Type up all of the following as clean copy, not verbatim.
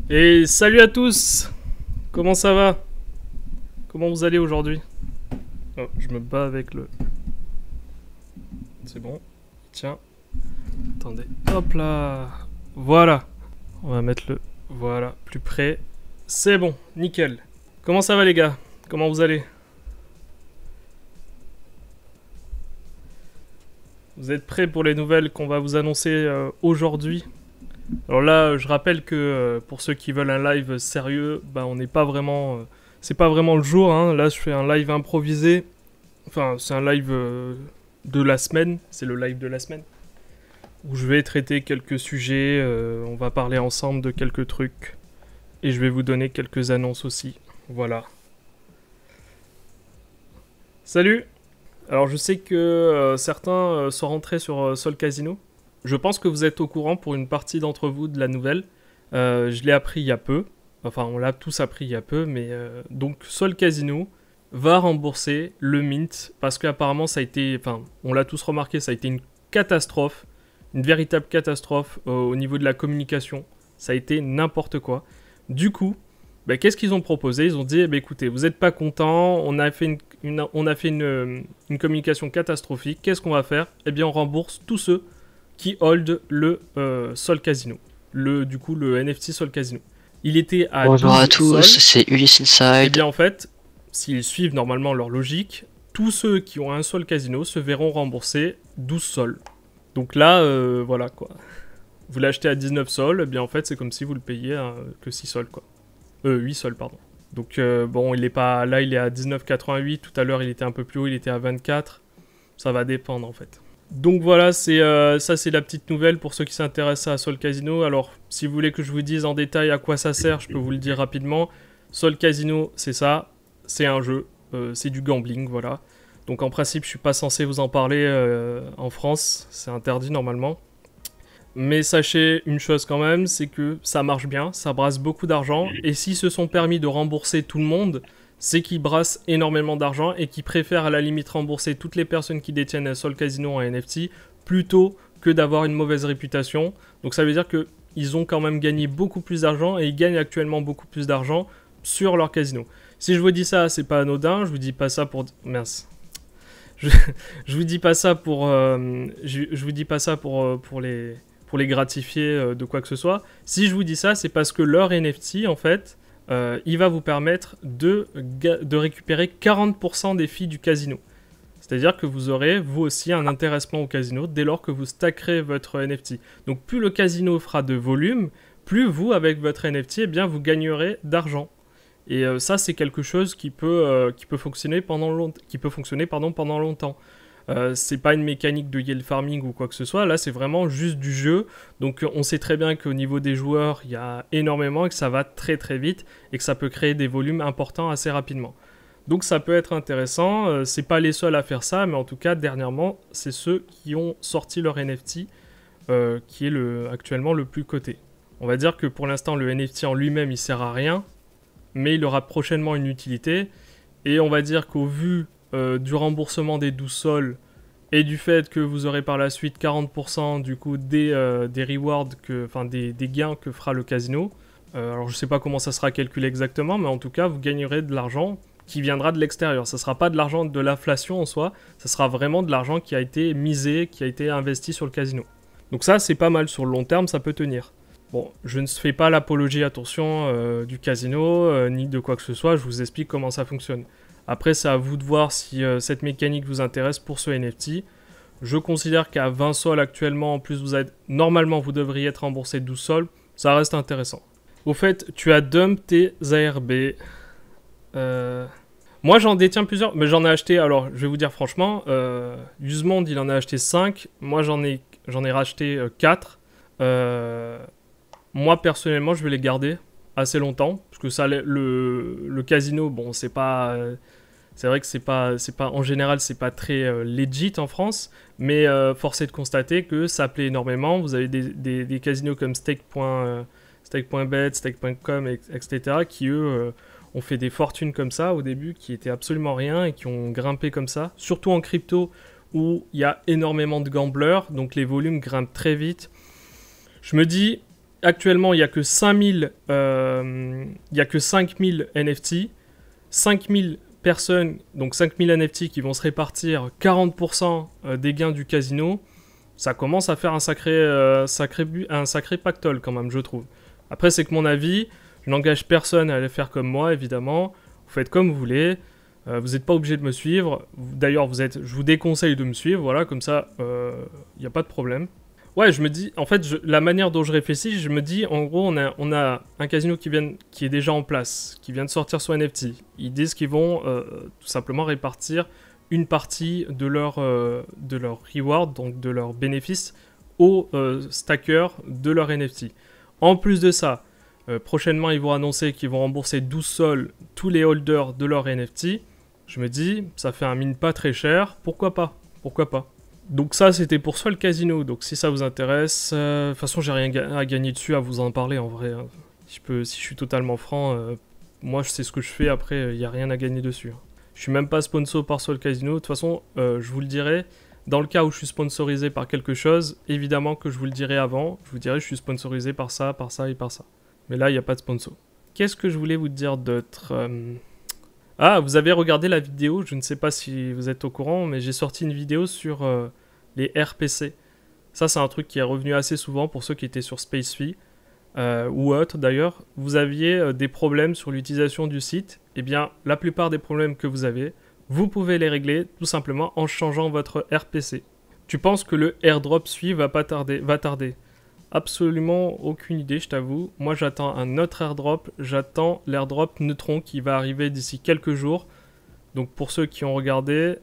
Et salut à tous. Comment ça va? Comment vous allez aujourd'hui? Oh, je me bats avec le... C'est bon. Tiens. Attendez. Hop là. Voilà. On va mettre le... Voilà. Plus près. C'est bon. Nickel. Comment ça va les gars? Comment vous allez? Vous êtes prêts pour les nouvelles qu'on va vous annoncer aujourd'hui? Alors là, je rappelle que pour ceux qui veulent un live sérieux, bah on n'est pas vraiment... c'est pas vraiment le jour, hein. Là, je fais un live improvisé. Enfin, c'est un live de la semaine. C'est le live de la semaine. Où je vais traiter quelques sujets. On va parler ensemble de quelques trucs. Et je vais vous donner quelques annonces aussi. Voilà. Salut! Alors, je sais que certains sont rentrés sur Sol Casino. Je pense que vous êtes au courant pour une partie d'entre vous de la nouvelle. Je l'ai appris il y a peu. Enfin, on l'a tous appris il y a peu, mais donc Sol Casino va rembourser le mint parce qu'apparemment ça a été, enfin, on l'a tous remarqué, ça a été une catastrophe, une véritable catastrophe au niveau de la communication. Ça a été n'importe quoi. Du coup, bah, qu'est-ce qu'ils ont proposé? Ils ont dit, bah, écoutez, vous n'êtes pas content, on a fait une communication catastrophique. Qu'est-ce qu'on va faire? Eh bien, on rembourse tous ceux qui hold le Sol Casino, du coup le NFT Sol Casino. Il était à Bonjour 12 à tous, sols. c'est Ulysse Et Inside. bien en fait, s'ils suivent normalement leur logique, tous ceux qui ont un Sol Casino se verront rembourser 12 sols. Donc là, voilà quoi. Vous l'achetez à 19 sols, et bien en fait c'est comme si vous le payiez que 6 sols quoi. 8 sols pardon. Donc bon, il est pas là, il est à 19,88. Tout à l'heure il était un peu plus haut, il était à 24. Ça va dépendre en fait. Donc voilà, ça c'est la petite nouvelle pour ceux qui s'intéressent à Sol Casino. Alors, si vous voulez que je vous dise en détail à quoi ça sert, je peux vous le dire rapidement. Sol Casino, c'est ça, c'est un jeu, c'est du gambling, voilà. Donc en principe, je suis pas censé vous en parler en France, c'est interdit normalement. Mais sachez une chose quand même, c'est que ça marche bien, ça brasse beaucoup d'argent, et s'ils se sont permis de rembourser tout le monde, c'est qu'ils brassent énormément d'argent et qu'ils préfèrent à la limite rembourser toutes les personnes qui détiennent un Sol Casino en NFT plutôt que d'avoir une mauvaise réputation. Donc ça veut dire qu'ils ont quand même gagné beaucoup plus d'argent et ils gagnent actuellement beaucoup plus d'argent sur leur casino. Si je vous dis ça, c'est pas anodin, je vous dis pas ça pour... Mince. Je vous dis pas ça pour... je vous dis pas ça pour les gratifier de quoi que ce soit. Si je vous dis ça, c'est parce que leur NFT, en fait... il va vous permettre de récupérer 40% des fees du casino. C'est-à-dire que vous aurez, vous aussi, un intéressement au casino dès lors que vous stackerez votre NFT. Donc plus le casino fera de volume, plus vous, avec votre NFT, eh bien, vous gagnerez d'argent. Et ça, c'est quelque chose qui peut fonctionner pendant longtemps. C'est pas une mécanique de yield farming ou quoi que ce soit, là c'est vraiment juste du jeu, donc on sait très bien qu'au niveau des joueurs il y a énormément et que ça va très très vite et que ça peut créer des volumes importants assez rapidement. Donc ça peut être intéressant, c'est pas les seuls à faire ça, mais en tout cas dernièrement c'est ceux qui ont sorti leur NFT qui est actuellement le plus coté. On va dire que pour l'instant le NFT en lui-même il sert à rien, mais il aura prochainement une utilité, et on va dire qu'au vu du remboursement des 12 sols et du fait que vous aurez par la suite 40% du coup des rewards, des gains que fera le casino. Alors je sais pas comment ça sera calculé exactement, mais en tout cas vous gagnerez de l'argent qui viendra de l'extérieur. Ça sera pas de l'argent de l'inflation en soi, ça sera vraiment de l'argent qui a été misé, qui a été investi sur le casino. Donc ça c'est pas mal, sur le long terme ça peut tenir. Bon, je ne fais pas l'apologie, attention, du casino, ni de quoi que ce soit, je vous explique comment ça fonctionne. Après, c'est à vous de voir si cette mécanique vous intéresse pour ce NFT. Je considère qu'à 20 sols actuellement, en plus, normalement, vous devriez être remboursé 12 sols. Ça reste intéressant. Au fait, tu as dump tes ARB. Moi, j'en détiens plusieurs, mais j'en ai acheté, alors, je vais vous dire franchement, Usemonde, il en a acheté 5. Moi, j'en ai racheté 4. Moi, personnellement, je vais les garder assez longtemps, parce que ça, le casino, bon, c'est pas... c'est vrai que c'est pas, en général, c'est pas très legit en France, mais force est de constater que ça plaît énormément. Vous avez des casinos comme Stake.bet, Stake.com, etc., qui eux ont fait des fortunes comme ça au début, qui étaient absolument rien et qui ont grimpé comme ça, surtout en crypto où il y a énormément de gamblers, donc les volumes grimpent très vite. Je me dis, actuellement, il n'y a que 5000 NFT, 5000 personnes, donc 5000 NFT qui vont se répartir 40% des gains du casino. Ça commence à faire un sacré pactole quand même, je trouve. Après, c'est que mon avis, je n'engage personne à aller faire comme moi, évidemment. Vous faites comme vous voulez. Vous n'êtes pas obligé de me suivre. D'ailleurs, je vous déconseille de me suivre, voilà, comme ça, il n'y a pas de problème. Ouais, je me dis, en fait, la manière dont je réfléchis, je me dis, en gros, on a un casino qui est déjà en place, qui vient de sortir son NFT. Ils disent qu'ils vont tout simplement répartir une partie de leur reward, donc de leurs bénéfices, aux stackers de leur NFT. En plus de ça, prochainement, ils vont annoncer qu'ils vont rembourser 12 sols tous les holders de leur NFT. Je me dis, ça fait un mine pas très cher, pourquoi pas? Pourquoi pas? Donc ça, c'était pour Sol Casino. Donc si ça vous intéresse, de toute façon, j'ai rien à gagner dessus à vous en parler en vrai. Hein. Si je suis totalement franc, moi, je sais ce que je fais. Après, il n'y a rien à gagner dessus. Hein. Je suis même pas sponsor par Sol Casino. De toute façon, je vous le dirai. Dans le cas où je suis sponsorisé par quelque chose, évidemment que je vous le dirai avant. Je vous dirai, je suis sponsorisé par ça et par ça. Mais là, il n'y a pas de sponsor. Qu'est-ce que je voulais vous dire d'autre Ah, vous avez regardé la vidéo, je ne sais pas si vous êtes au courant, mais j'ai sorti une vidéo sur les RPC. Ça, c'est un truc qui est revenu assez souvent pour ceux qui étaient sur SpaceFi, ou autre d'ailleurs. Vous aviez des problèmes sur l'utilisation du site. Eh bien, la plupart des problèmes que vous avez, vous pouvez les régler tout simplement en changeant votre RPC. Tu penses que le airdrop va tarder? Absolument aucune idée, je t'avoue. Moi, j'attends un autre airdrop. J'attends l'airdrop Neutron qui va arriver d'ici quelques jours. Donc, pour ceux qui ont regardé,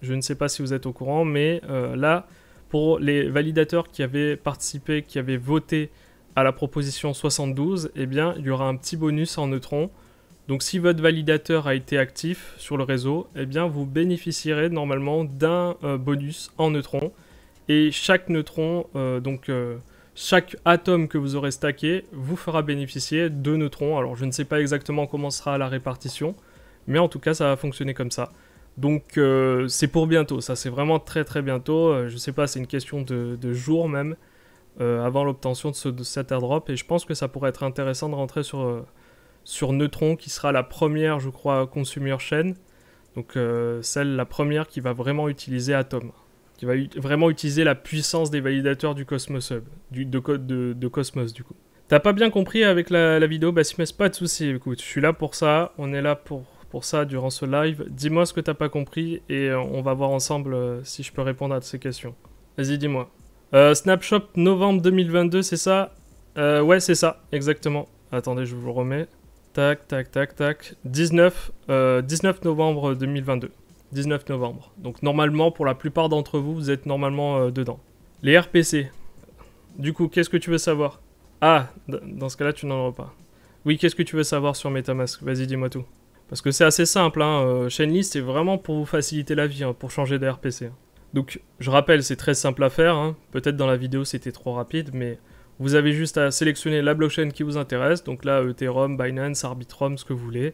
je ne sais pas si vous êtes au courant, mais là, pour les validateurs qui avaient participé, qui avaient voté à la proposition 72, eh bien, il y aura un petit bonus en Neutron. Donc, si votre validateur a été actif sur le réseau, eh bien, vous bénéficierez normalement d'un bonus en Neutron. Et chaque Neutron, chaque atome que vous aurez stacké vous fera bénéficier de neutrons. Alors je ne sais pas exactement comment sera la répartition, mais en tout cas ça va fonctionner comme ça. Donc c'est pour bientôt, ça c'est vraiment très très bientôt. Je ne sais pas, c'est une question de jours même avant l'obtention de cet airdrop. Et je pense que ça pourrait être intéressant de rentrer sur Neutron qui sera la première, je crois, consumer chain. Donc la première qui va vraiment utiliser Atom. Qui va vraiment utiliser la puissance des validateurs du Cosmos Hub, de Cosmos du coup. T'as pas bien compris avec la vidéo? Bah si, mais c'est pas de soucis, écoute, je suis là pour ça, on est là pour ça durant ce live. Dis-moi ce que t'as pas compris et on va voir ensemble si je peux répondre à ces questions. Vas-y, dis-moi. Snapshot novembre 2022, c'est ça? Ouais, c'est ça, exactement. Attendez, je vous le remets. Tac. 19 novembre 2022. 19 novembre. Donc normalement, pour la plupart d'entre vous, vous êtes normalement dedans. Les RPC. Du coup, qu'est-ce que tu veux savoir? Ah, dans ce cas-là, tu n'en auras pas. Oui, qu'est-ce que tu veux savoir sur MetaMask? Vas-y, dis-moi tout. Parce que c'est assez simple, hein. Chainlist, c'est vraiment pour vous faciliter la vie, hein, pour changer de RPC. Hein. Donc, je rappelle, c'est très simple à faire. Hein. Peut-être dans la vidéo, c'était trop rapide, mais vous avez juste à sélectionner la blockchain qui vous intéresse. Donc là, Ethereum, Binance, Arbitrum, ce que vous voulez.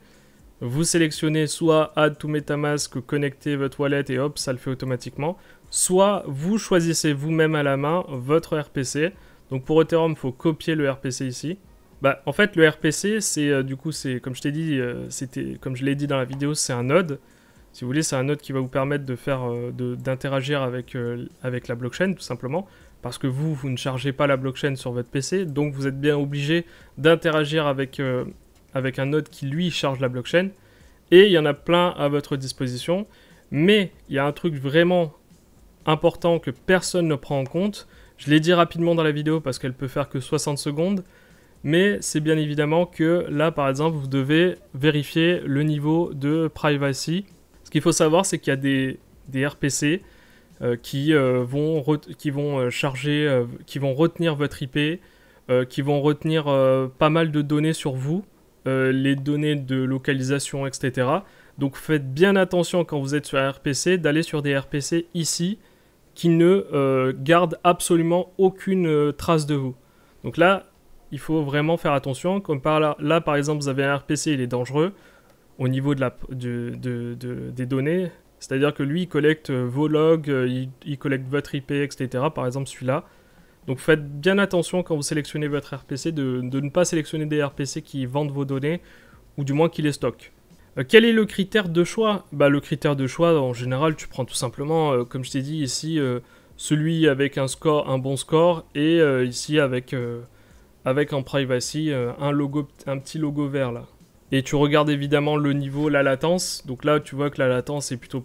Vous sélectionnez soit Add to MetaMask, connectez votre wallet et hop, ça le fait automatiquement. Soit vous choisissez vous-même à la main votre RPC. Donc pour Ethereum, il faut copier le RPC ici. Bah, en fait, le RPC, c'est du coup, c'est comme je t'ai dit, comme je l'ai dit dans la vidéo, c'est un node. Si vous voulez, c'est un node qui va vous permettre de faire, d'interagir avec la blockchain, tout simplement. Parce que vous ne chargez pas la blockchain sur votre PC, donc vous êtes bien obligé d'interagir avec un node qui lui charge la blockchain, et il y en a plein à votre disposition, mais il y a un truc vraiment important que personne ne prend en compte. Je l'ai dit rapidement dans la vidéo parce qu'elle peut faire que 60 secondes, mais c'est bien évidemment que là par exemple vous devez vérifier le niveau de privacy. Ce qu'il faut savoir, c'est qu'il y a des RPC qui vont retenir votre IP, qui vont retenir pas mal de données sur vous, les données de localisation, etc. Donc faites bien attention quand vous êtes sur un RPC d'aller sur des RPC ici qui ne gardent absolument aucune trace de vous. Donc là, il faut vraiment faire attention. Comme là, par exemple, vous avez un RPC, il est dangereux au niveau des données. C'est-à-dire que lui, il collecte vos logs, il collecte votre IP, etc. Par exemple, celui-là. Donc faites bien attention quand vous sélectionnez votre RPC de ne pas sélectionner des RPC qui vendent vos données, ou du moins qui les stockent. Quel est le critère de choix? Bah, le critère de choix, en général, tu prends tout simplement, comme je t'ai dit ici, celui avec un bon score, et ici avec en privacy un petit logo vert là. Et tu regardes évidemment le niveau, la latence. Donc là, tu vois que la latence est plutôt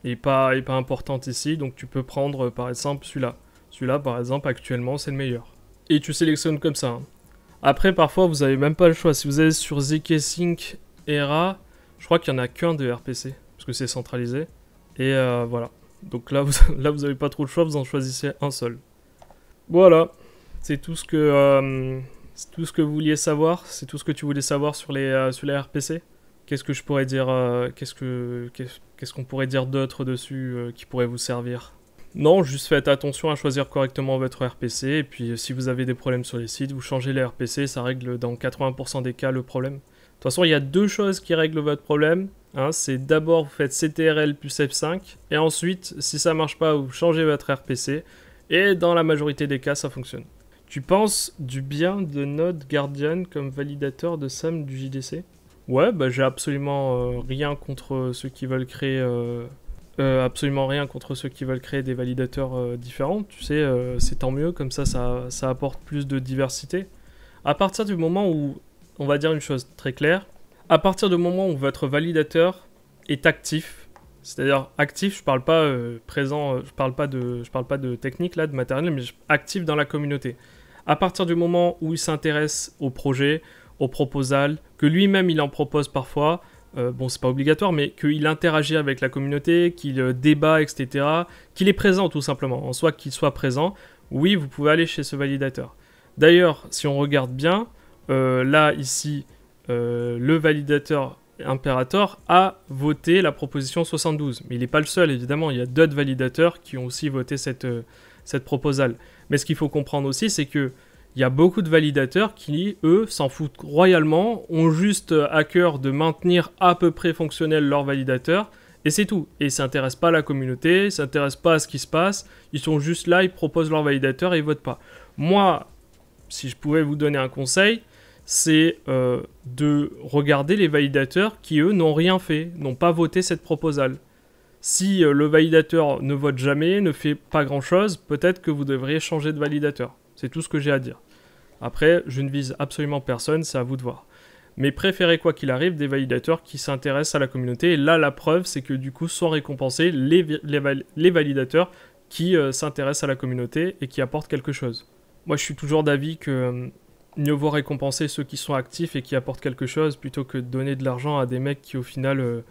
est pas importante ici. Donc tu peux prendre par exemple celui-là. Celui-là, par exemple, actuellement, c'est le meilleur. Et tu sélectionnes comme ça. Hein. Après, parfois, vous n'avez même pas le choix. Si vous allez sur zkSync ERA, je crois qu'il n'y en a qu'un de RPC, parce que c'est centralisé. Et voilà. Donc là, vous n'avez pas trop le choix, vous en choisissez un seul. Voilà. C'est tout ce que vous vouliez savoir. C'est tout ce que tu voulais savoir sur les RPC. Qu'est-ce que je pourrais dire qu'est-ce qu'on pourrait dire d'autre dessus qui pourrait vous servir? Non, juste faites attention à choisir correctement votre RPC. Et puis si vous avez des problèmes sur les sites, vous changez les RPC. Ça règle dans 80% des cas le problème. De toute façon, il y a deux choses qui règlent votre problème. Hein, c'est d'abord vous faites CTRL plus F5. Et ensuite, si ça marche pas, vous changez votre RPC. Et dans la majorité des cas, ça fonctionne. Tu penses du bien de Node Guardian comme validateur de SAM du JDC? Ouais, bah j'ai absolument rien contre ceux qui veulent créer... absolument rien contre ceux qui veulent créer des validateurs différents. Tu sais, c'est tant mieux, comme ça apporte plus de diversité. À partir du moment où... On va dire une chose très claire. À partir du moment où votre validateur est actif, c'est-à-dire actif, je parle pas présent, je parle pas de technique là, de matériel, mais actif dans la communauté. À partir du moment où il s'intéresse au projet, au proposal, que lui-même il en propose parfois, bon c'est pas obligatoire, mais qu'il interagit avec la communauté, qu'il débat, etc., qu'il est présent tout simplement, en soi qu'il soit présent, oui vous pouvez aller chez ce validateur. D'ailleurs, si on regarde bien, là ici, le validateur Imperator a voté la proposition 72, mais il n'est pas le seul évidemment, il y a d'autres validateurs qui ont aussi voté cette proposal. Mais ce qu'il faut comprendre aussi, c'est que il y a beaucoup de validateurs qui, eux, s'en foutent royalement, ont juste à cœur de maintenir à peu près fonctionnel leur validateur, et c'est tout. Et ils ne s'intéressent pas à la communauté, ils ne s'intéressent pas à ce qui se passe, ils sont juste là, ils proposent leur validateur et ils votent pas. Moi, si je pouvais vous donner un conseil, c'est de regarder les validateurs qui, eux, n'ont rien fait, n'ont pas voté cette proposal. Si le validateur ne vote jamais, ne fait pas grand-chose, peut-être que vous devriez changer de validateur. C'est tout ce que j'ai à dire. Après, je ne vise absolument personne, c'est à vous de voir. Mais préférez quoi qu'il arrive des validateurs qui s'intéressent à la communauté. Et là, la preuve, c'est que du coup, sont récompensés les validateurs qui s'intéressent à la communauté et qui apportent quelque chose. Moi, je suis toujours d'avis que mieux vaut récompenser ceux qui sont actifs et qui apportent quelque chose plutôt que de donner de l'argent à des mecs qui, au final...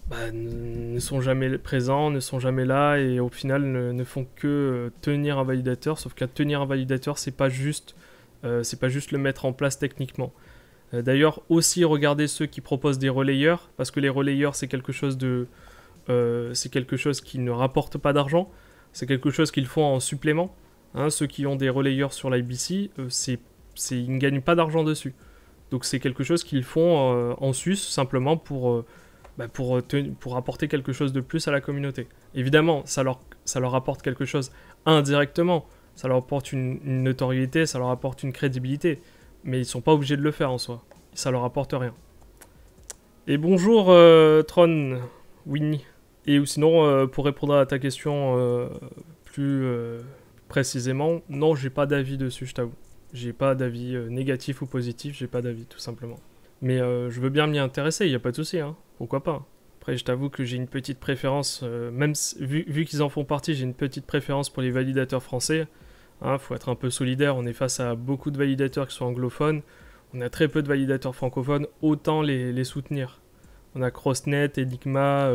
ne sont jamais présents, ne sont jamais là et au final ne font que tenir un validateur. Sauf qu'à tenir un validateur, c'est pas juste le mettre en place techniquement. D'ailleurs, aussi regardez ceux qui proposent des relayeurs, parce que les relayeurs c'est quelque chose qui ne rapporte pas d'argent, c'est quelque chose qu'ils font en supplément. Hein, ceux qui ont des relayeurs sur l'IBC, ils ne gagnent pas d'argent dessus. Donc c'est quelque chose qu'ils font en sus simplement pour apporter quelque chose de plus à la communauté. Évidemment, ça leur apporte quelque chose indirectement. Ça leur apporte une notoriété, ça leur apporte une crédibilité. Mais ils sont pas obligés de le faire en soi. Ça leur apporte rien. Et bonjour Tron, Winnie. Et sinon, pour répondre à ta question plus précisément, non, j'ai pas d'avis dessus, je t'avoue. J'ai pas d'avis négatif ou positif, j'ai pas d'avis tout simplement. Mais je veux bien m'y intéresser, il n'y a pas de souci, hein. Pourquoi pas. Après, je t'avoue que j'ai une petite préférence, même vu qu'ils en font partie, j'ai une petite préférence pour les validateurs français. Hein, faut être un peu solidaire, on est face à beaucoup de validateurs qui sont anglophones, on a très peu de validateurs francophones, autant les soutenir. On a Crossnet, Enigma,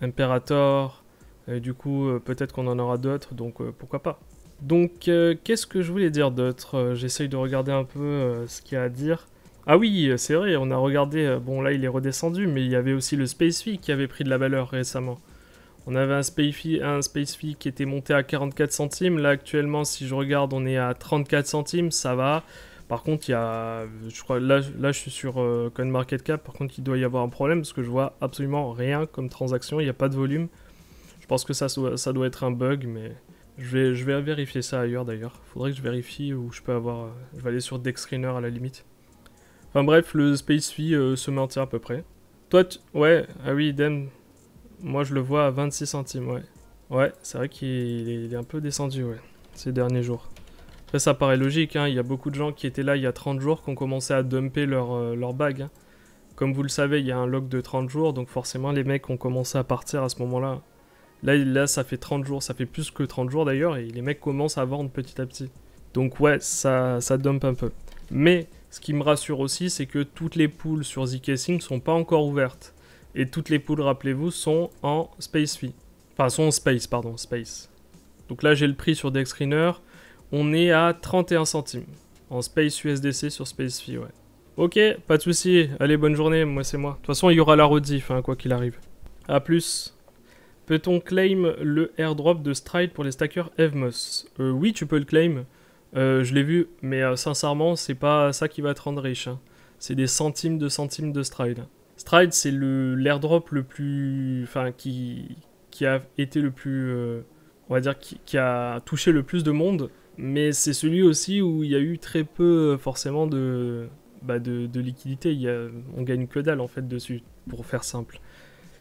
Imperator, et du coup peut-être qu'on en aura d'autres, donc pourquoi pas. Donc qu'est-ce que je voulais dire d'autre? J'essaye de regarder un peu ce qu'il y a à dire. Ah oui, c'est vrai, on a regardé, bon là il est redescendu, mais il y avait aussi le SpaceFi qui avait pris de la valeur récemment. On avait un SpaceFi qui était monté à 44 centimes, là actuellement si je regarde on est à 34 centimes, ça va. Par contre il y a, je crois, là je suis sur CoinMarketCap, par contre il doit y avoir un problème parce que je vois absolument rien comme transaction, il n'y a pas de volume. Je pense que ça doit être un bug, Je vais vérifier ça ailleurs d'ailleurs. Faudrait que je vérifie où je peux avoir... je vais aller sur Dexscreener à la limite. Enfin bref, le Space Fee se maintient à peu près. Toi, ouais, ah oui, idem. Moi je le vois à 26 centimes, ouais. Ouais, c'est vrai qu'il est un peu descendu, ouais, ces derniers jours. Après ça paraît logique, hein. Il y a beaucoup de gens qui étaient là il y a 30 jours qui ont commencé à dumper leur bag. Hein. Comme vous le savez, il y a un lock de 30 jours, donc forcément les mecs ont commencé à partir à ce moment-là. Là, ça fait 30 jours, ça fait plus que 30 jours d'ailleurs, et les mecs commencent à vendre petit à petit. Donc ouais, ça dump un peu. Mais ce qui me rassure aussi, c'est que toutes les pools sur zCasing sont pas encore ouvertes. Et toutes les pools, rappelez-vous, sont en Space Fee. Enfin, sont en Space, pardon, Space. Donc là, j'ai le prix sur Dexscreener. On est à 31 centimes. En Space USDC sur Space Fee, ouais. Ok, pas de soucis. Allez, bonne journée, moi c'est moi. De toute façon, il y aura la rediff, hein, quoi qu'il arrive. A plus. Peut-on claim le airdrop de Stride pour les stackers Evmos? Oui, tu peux le claim. Je l'ai vu, mais sincèrement, c'est pas ça qui va te rendre riche. Hein. C'est des centimes de Stride. Stride, c'est l'airdrop le plus... Enfin, qui a été le plus... on va dire qui a touché le plus de monde. Mais c'est celui aussi où il y a eu très peu, forcément, de liquidité. On gagne que dalle, en fait, dessus, pour faire simple.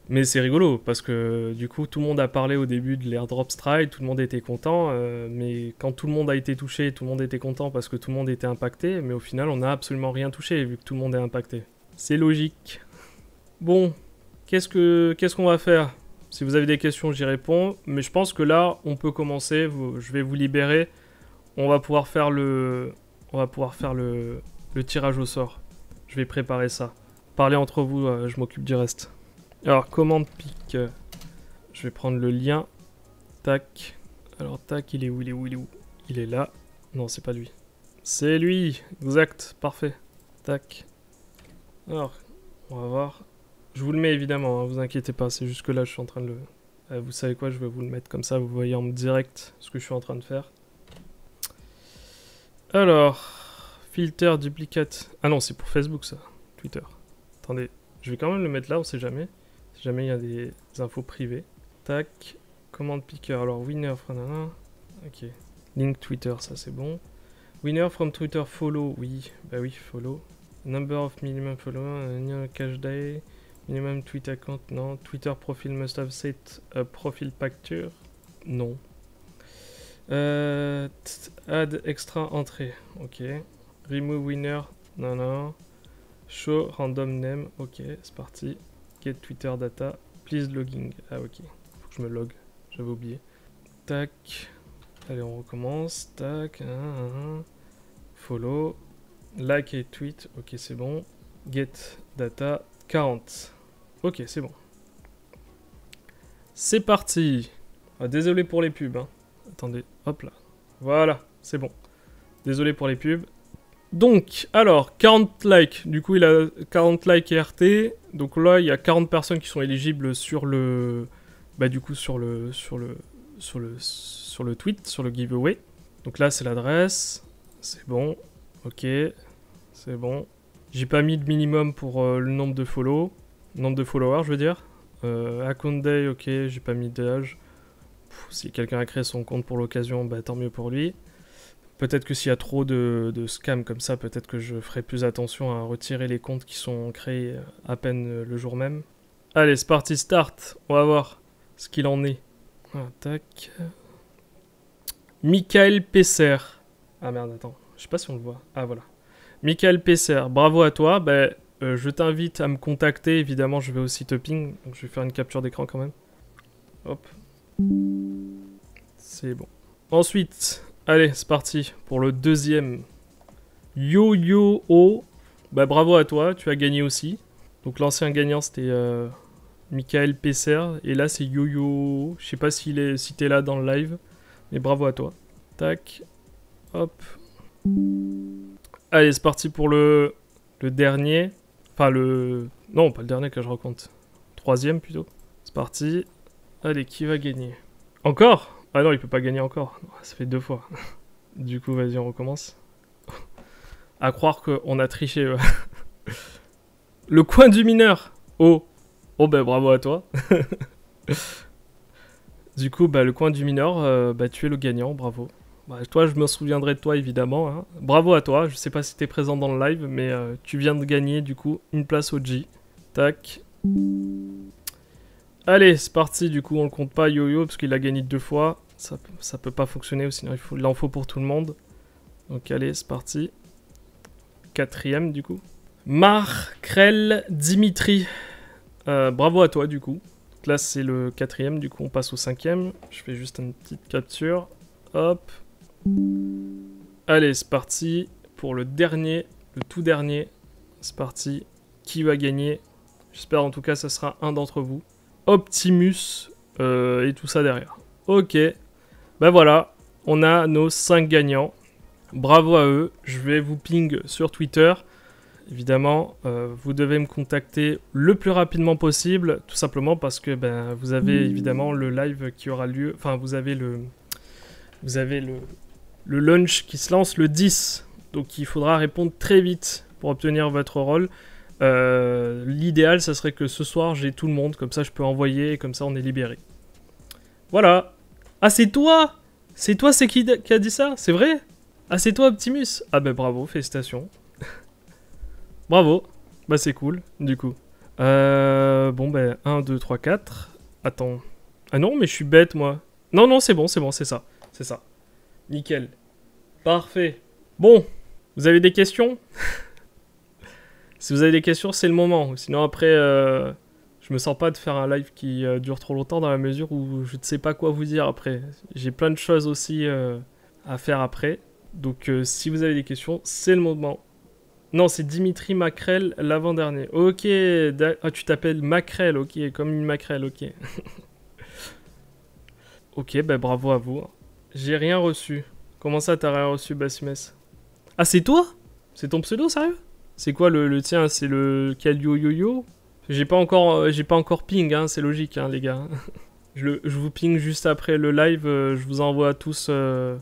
Mais c'est rigolo, parce que du coup, tout le monde a parlé au début de l'airdrop Stride, tout le monde était content, mais quand tout le monde a été touché, tout le monde était content parce que tout le monde était impacté, mais au final, on n'a absolument rien touché, vu que tout le monde est impacté. C'est logique. Bon, qu'est-ce qu'on va faire? Si vous avez des questions, j'y réponds, mais je pense que là, on peut commencer, je vais vous libérer, on va pouvoir faire le tirage au sort. Je vais préparer ça. Parlez entre vous, je m'occupe du reste. Alors, commande pic. Je vais prendre le lien. Tac. Alors, tac, il est où? Il est là. Non, c'est pas lui. C'est lui. Exact. Parfait. Tac. Alors, on va voir. Je vous le mets évidemment, hein, vous inquiétez pas. C'est juste que là, je suis en train de le... vous savez quoi? Je vais vous le mettre comme ça. Vous voyez en direct ce que je suis en train de faire. Alors, filter, duplicate. Ah non, c'est pour Facebook, ça. Twitter. Attendez. Je vais quand même le mettre là, on sait jamais. Si jamais il y a des infos privées. Tac. Commande picker. Alors, winner from... Ok. Link Twitter, ça c'est bon. Winner from Twitter follow. Oui, bah oui, follow. Number of minimum followers. Cash day. Minimum tweet account. Non. Twitter profile must have set a profile picture. Non. Add extra entrée. Ok. Remove winner. Non, non. Show random name. Ok, c'est parti. Get Twitter data. Please logging. Ah, ok. Faut que je me log. J'avais oublié. Tac. Allez, on recommence. Tac. Follow. Like et tweet. Ok, c'est bon. Get data. 40. Ok, c'est bon. C'est parti. Ah, désolé pour les pubs. Hein. Attendez. Hop là. Voilà. C'est bon. Désolé pour les pubs. Donc, alors, 40 likes. Du coup, il a 40 likes et RT. Donc là, il y a 40 personnes qui sont éligibles sur le... Bah, du coup, sur le tweet, sur le giveaway. Donc là, c'est l'adresse. C'est bon. Ok. C'est bon. J'ai pas mis de minimum pour le nombre de follow. Nombre de followers, je veux dire. Account day, ok. J'ai pas mis d'âge. Si quelqu'un a créé son compte pour l'occasion, bah, tant mieux pour lui. Peut-être que s'il y a trop de scams comme ça, peut-être que je ferai plus attention à retirer les comptes qui sont créés à peine le jour même. Allez, c'est parti, start. On va voir ce qu'il en est. Ah, tac. Michael Pesser. Ah merde, attends. Je sais pas si on le voit. Ah, voilà. Michael Pesser, bravo à toi. Bah, je t'invite à me contacter. Évidemment, je vais aussi te ping. Donc, je vais faire une capture d'écran quand même. Hop. C'est bon. Ensuite... Allez, c'est parti pour le deuxième. Yo-Yo-Oh. Bah bravo à toi, tu as gagné aussi. Donc l'ancien gagnant c'était Michael Pesser. Et là c'est Yo-Yo. Je sais pas si t'es là dans le live. Mais bravo à toi. Tac. Hop. Allez, c'est parti pour le dernier. Enfin le... Non, pas le dernier que je raconte. Troisième plutôt. C'est parti. Allez, qui va gagner? Encore? Ah non, il peut pas gagner encore. Ça fait 2 fois. Du coup, vas-y, on recommence. À croire qu'on a triché. Le coin du mineur. Oh. Oh, ben bravo à toi. Du coup, bah, le coin du mineur, bah, tu es le gagnant, bravo. Bah, toi, je me souviendrai de toi, évidemment. Hein. Bravo à toi, je sais pas si t'es présent dans le live, mais tu viens de gagner, du coup, une place au G. Tac. Allez, c'est parti, du coup, on le compte pas, Yo-Yo, parce qu'il a gagné 2 fois. Ça peut pas fonctionner, ou sinon il en faut pour tout le monde. Donc allez, c'est parti. 4ème, du coup. Markrel Dimitri. Bravo à toi, du coup. Donc là, c'est le 4ème, du coup, on passe au 5ème. Je fais juste une petite capture. Hop. Allez, c'est parti pour le dernier, le tout dernier. C'est parti. Qui va gagner? J'espère en tout cas, ça sera un d'entre vous. Optimus et tout ça derrière. Ok. Ben voilà, on a nos 5 gagnants. Bravo à eux. Je vais vous ping sur Twitter. Évidemment, vous devez me contacter le plus rapidement possible, tout simplement parce que ben, vous avez évidemment le live qui aura lieu. Enfin, vous avez le lunch qui se lance le 10. Donc il faudra répondre très vite pour obtenir votre rôle. L'idéal, ça serait que ce soir, j'ai tout le monde. Comme ça, je peux envoyer et comme ça, on est libéré. Voilà. Ah, c'est toi! C'est toi, c'est qui a dit ça? C'est vrai? Ah, c'est toi, Optimus? Ah, ben bravo, félicitations. Bravo. Bah, c'est cool, du coup. Bon, ben, 1, 2, 3, 4. Attends. Ah non, mais je suis bête, moi. Non, non, c'est bon, c'est ça. C'est ça. Nickel. Parfait. Bon, vous avez des questions? Si vous avez des questions, c'est le moment. Sinon, après, je me sens pas de faire un live qui dure trop longtemps dans la mesure où je ne sais pas quoi vous dire après. J'ai plein de choses aussi à faire après. Donc, si vous avez des questions, c'est le moment. Non, c'est Dimitri Makrel, l'avant-dernier. Ok, ah, tu t'appelles Makrel, ok, comme une makrelle, ok. Ok, bah bravo à vous. J'ai rien reçu. Comment ça, t'as rien reçu, Bassimès? Ah, c'est toi? C'est ton pseudo, sérieux? C'est quoi le tien? C'est le Calio Yo-Yo? J'ai pas encore ping, hein, c'est logique, hein, les gars. Je vous ping juste après le live, je vous envoie à tous... je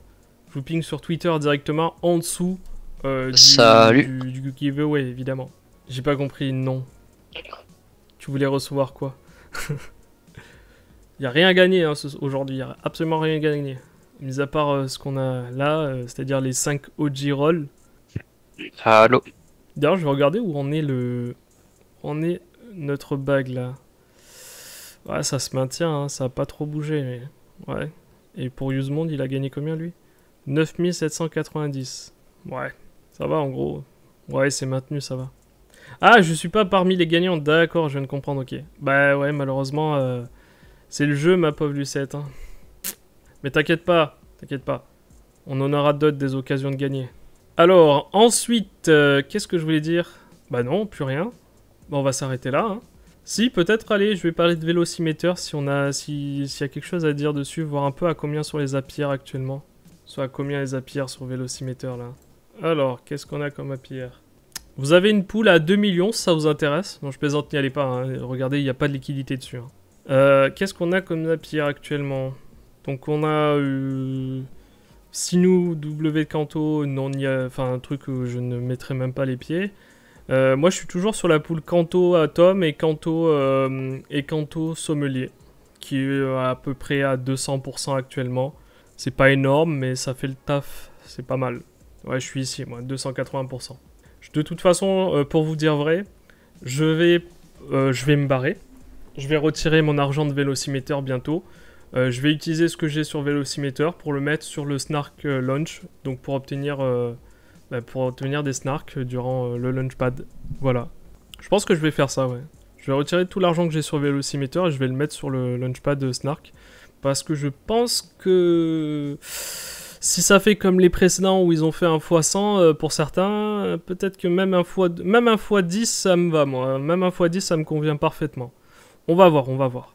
vous ping sur Twitter directement, en dessous du giveaway, évidemment. J'ai pas compris, non. Tu voulais recevoir quoi? Y a rien gagné hein, aujourd'hui, y a absolument rien gagné. Mis à part ce qu'on a là, c'est-à-dire les 5 OG rolls. Allô. D'ailleurs, je vais regarder où en est notre bague là. Ouais, ça se maintient, hein, ça a pas trop bougé. Mais... ouais. Et pour Usemonde, il a gagné combien lui? 9790. Ouais, ça va en gros. Ouais, c'est maintenu, ça va. Ah, je suis pas parmi les gagnants, d'accord, je viens de comprendre, ok. Bah ouais, malheureusement, c'est le jeu, ma pauvre Lucette. Hein. Mais t'inquiète pas. On en aura d'autres des occasions de gagner. Alors, ensuite, qu'est-ce que je voulais dire? Bah non, plus rien. Bon, on va s'arrêter là. Hein. Si, peut-être, allez, je vais parler de Vélocimètre s'il y a quelque chose à dire dessus, voir un peu à combien sont les appières actuellement. Soit à combien les appières sur Vélocimètre là. Alors, qu'est-ce qu'on a comme appières? Vous avez une poule à 2 millions, si ça vous intéresse. Non, je plaisante, n'y allez pas. Hein. Regardez, il n'y a pas de liquidité dessus. Hein. Qu'est-ce qu'on a comme appières actuellement? Donc, on a... Sinou, W Kanto, non, enfin un truc où je ne mettrai même pas les pieds. Moi, je suis toujours sur la poule Kanto Atom et Kanto Sommelier, qui est à peu près à 200% actuellement. C'est pas énorme, mais ça fait le taf, c'est pas mal. Ouais, je suis ici, moi, 280%. De toute façon, pour vous dire vrai, je vais me barrer. Je vais retirer mon argent de Vélocimètre bientôt. Je vais utiliser ce que j'ai sur Vélocimètre pour le mettre sur le Snark Launch, donc pour obtenir des snarks durant le Launchpad. Voilà. Je pense que je vais faire ça, ouais. Je vais retirer tout l'argent que j'ai sur Vélocimètre et je vais le mettre sur le Launchpad Snark. Parce que je pense que si ça fait comme les précédents où ils ont fait un x100 pour certains, peut-être que même un x10 ça me va, moi. Même un x10 ça me convient parfaitement. On va voir.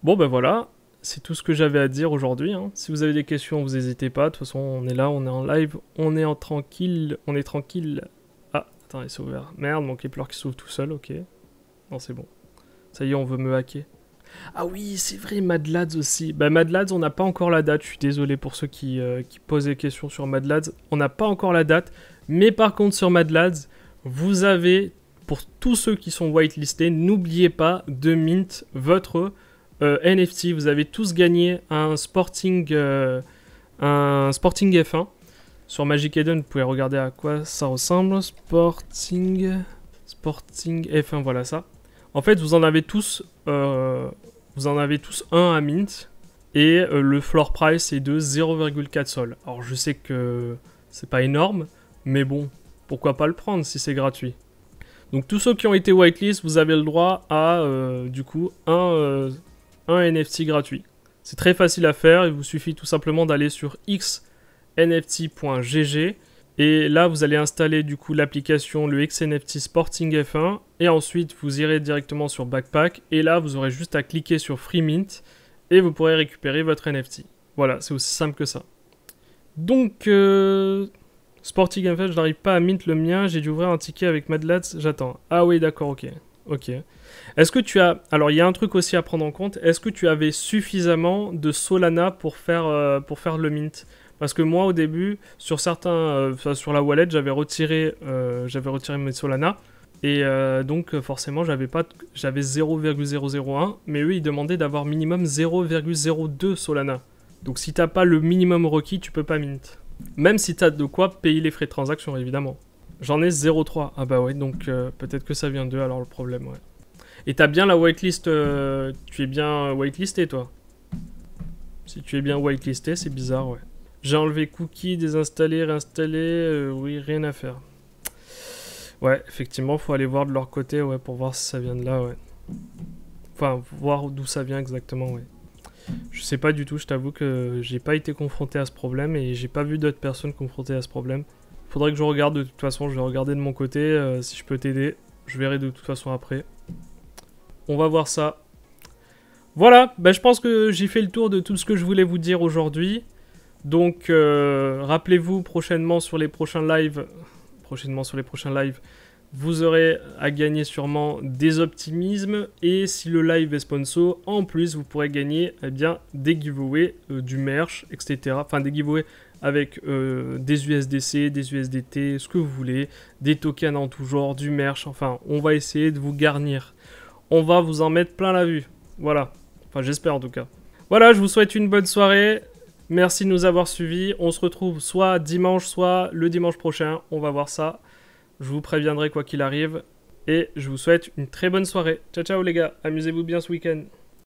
Bon ben voilà. C'est tout ce que j'avais à dire aujourd'hui. Hein. Si vous avez des questions, vous n'hésitez pas. De toute façon, on est là, on est en live, on est tranquille. Ah, attends, il s'est ouvert. Merde, mon Kepler qui s'ouvre tout seul, ok. Non, c'est bon. Ça y est, on veut me hacker. Ah oui, c'est vrai, Mad Lads aussi. Bah Mad Lads, on n'a pas encore la date. Je suis désolé pour ceux qui posent des questions sur Mad Lads. On n'a pas encore la date. Mais par contre, sur Mad Lads, vous avez, pour tous ceux qui sont whitelistés, n'oubliez pas de mint votre... NFT, vous avez tous gagné un Sporting F1. Sur Magic Eden, vous pouvez regarder à quoi ça ressemble. Sporting F1, voilà ça. En fait, vous en avez tous un à mint. Et le floor price est de 0,4 sol. Alors je sais que c'est pas énorme, mais bon, pourquoi pas le prendre si c'est gratuit. Donc tous ceux qui ont été whitelist, vous avez le droit à du coup un NFT gratuit. C'est très facile à faire, il vous suffit tout simplement d'aller sur xnft.gg et là vous allez installer du coup l'application le XNFT Sporting F1 et ensuite vous irez directement sur Backpack et là vous aurez juste à cliquer sur Free Mint et vous pourrez récupérer votre NFT. Voilà, c'est aussi simple que ça. Donc Sporting F1, je n'arrive pas à mint le mien, j'ai dû ouvrir un ticket avec Madlats, j'attends. Ah oui, d'accord, ok. Est-ce que tu as... Alors, il y a un truc aussi à prendre en compte. Est-ce que tu avais suffisamment de Solana pour faire le mint? Parce que moi, au début, sur sur la wallet, j'avais retiré mes Solana. Et donc, forcément, j'avais 0,001. Mais eux, ils demandaient d'avoir minimum 0,02 Solana. Donc, si t'as pas le minimum requis, tu peux pas mint. Même si t'as de quoi payer les frais de transaction, évidemment. J'en ai 0,3. Ah bah ouais, donc peut-être que ça vient d'eux, alors le problème, ouais. Et t'as bien la whitelist, tu es bien whitelisté, toi? Si tu es bien whitelisté, c'est bizarre, ouais. J'ai enlevé cookies, désinstallé, réinstallé, oui, rien à faire. Ouais, effectivement, faut aller voir de leur côté, ouais, pour voir si ça vient de là, ouais. Enfin, voir d'où ça vient exactement, ouais. Je sais pas du tout, je t'avoue que j'ai pas été confronté à ce problème et j'ai pas vu d'autres personnes confrontées à ce problème. Faudrait que je regarde de toute façon, je vais regarder de mon côté si je peux t'aider. Je verrai de toute façon après. On va voir ça. Voilà, bah, je pense que j'ai fait le tour de tout ce que je voulais vous dire aujourd'hui. Donc rappelez-vous prochainement sur les prochains lives, vous aurez à gagner sûrement des optimismes et si le live est sponsor, en plus vous pourrez gagner bien des giveaways, du merch, etc. Enfin des giveaways avec des USDC, des USDT, ce que vous voulez, des tokens en tout genre, du merch, enfin on va essayer de vous garnir. On va vous en mettre plein la vue, voilà, enfin j'espère en tout cas. Voilà, je vous souhaite une bonne soirée, merci de nous avoir suivis, on se retrouve soit dimanche, soit le dimanche prochain, on va voir ça. Je vous préviendrai quoi qu'il arrive. Et je vous souhaite une très bonne soirée. Ciao ciao les gars, amusez-vous bien ce week-end.